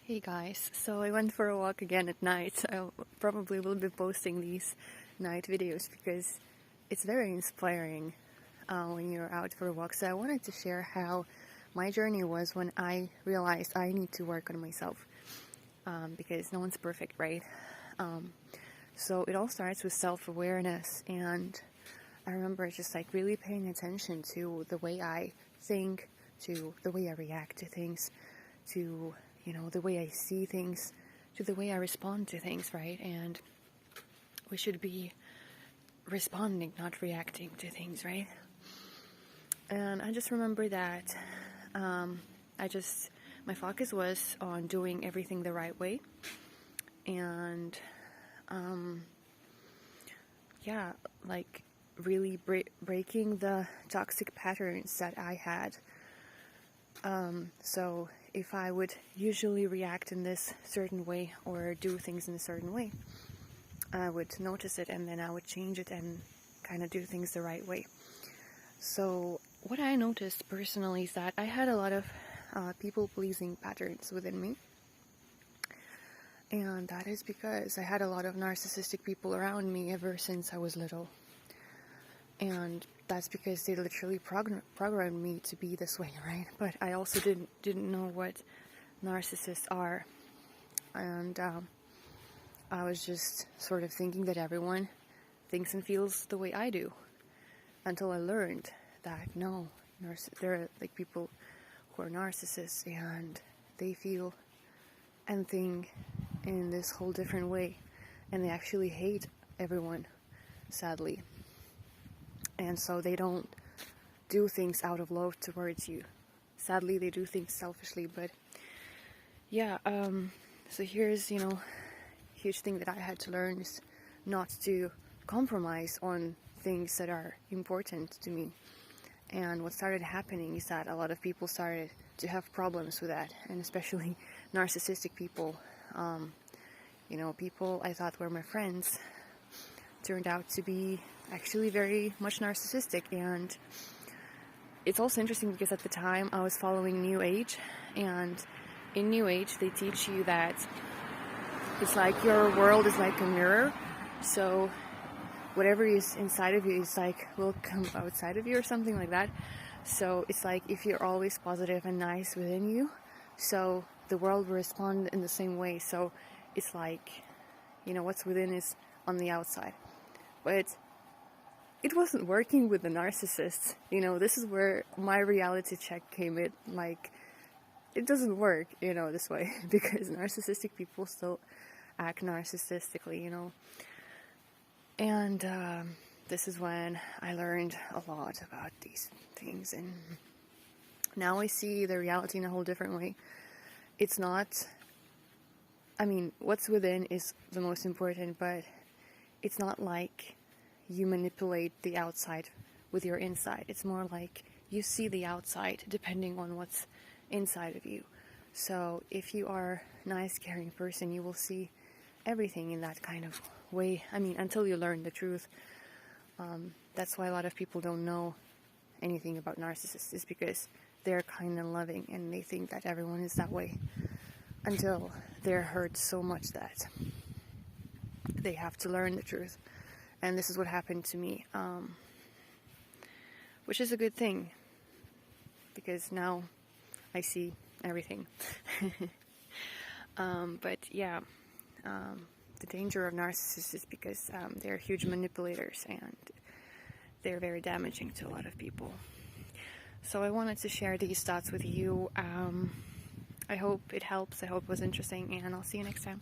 Hey guys, so I went for a walk again at night. I probably will be posting these night videos because it's very inspiring when you're out for a walk. So I wanted to share how my journey was when I realized I need to work on myself because no one's perfect, right? So it all starts with self-awareness, and I remember just like really paying attention to the way I think, to the way I react to things, to the way I see things, to the way I respond to things, right? And we should be responding, not reacting to things, right? And I just remember that my focus was on doing everything the right way. And like really breaking the toxic patterns that I had. So if I would usually react in this certain way or do things in a certain way, I would notice it and then I would change it and kind of do things the right way. So what I noticed personally is that I had a lot of people-pleasing patterns within me. And that is because I had a lot of narcissistic people around me ever since I was little. And that's because they literally programmed me to be this way, right? But I also didn't know what narcissists are. And I was just sort of thinking that everyone thinks and feels the way I do. Until I learned that no, there are like people who are narcissists and they feel and think in this whole different way. And they actually hate everyone, sadly. And so they don't do things out of love towards you. Sadly, they do things selfishly, but yeah, so here's, huge thing that I had to learn is not to compromise on things that are important to me. And what started happening is that a lot of people started to have problems with that, and especially narcissistic people. People I thought were my friends turned out to be actually very much narcissistic. And it's also interesting because at the time I was following New Age, and in New Age they teach you that it's like your world is like a mirror, so whatever is inside of you is like will come outside of you or something like that. So it's like if you're always positive and nice within you, so the world will respond in the same way. So it's like what's within is on the outside. But it wasn't working with the narcissists. This is where my reality check came in. Like, it doesn't work, this way, because narcissistic people still act narcissistically, And this is when I learned a lot about these things, and now I see the reality in a whole different way. It's not, what's within is the most important, but it's not like you manipulate the outside with your inside. It's more like you see the outside depending on what's inside of you. So if you are a nice, caring person, you will see everything in that kind of way. Until you learn the truth. That's why a lot of people don't know anything about narcissists, is because they're kind and loving and they think that everyone is that way, until they're hurt so much that they have to learn the truth. And this is what happened to me, which is a good thing, because now I see everything. But yeah, the danger of narcissists is because they're huge manipulators and they're very damaging to a lot of people. So I wanted to share these thoughts with you. I hope it helps. I hope it was interesting, and I'll see you next time.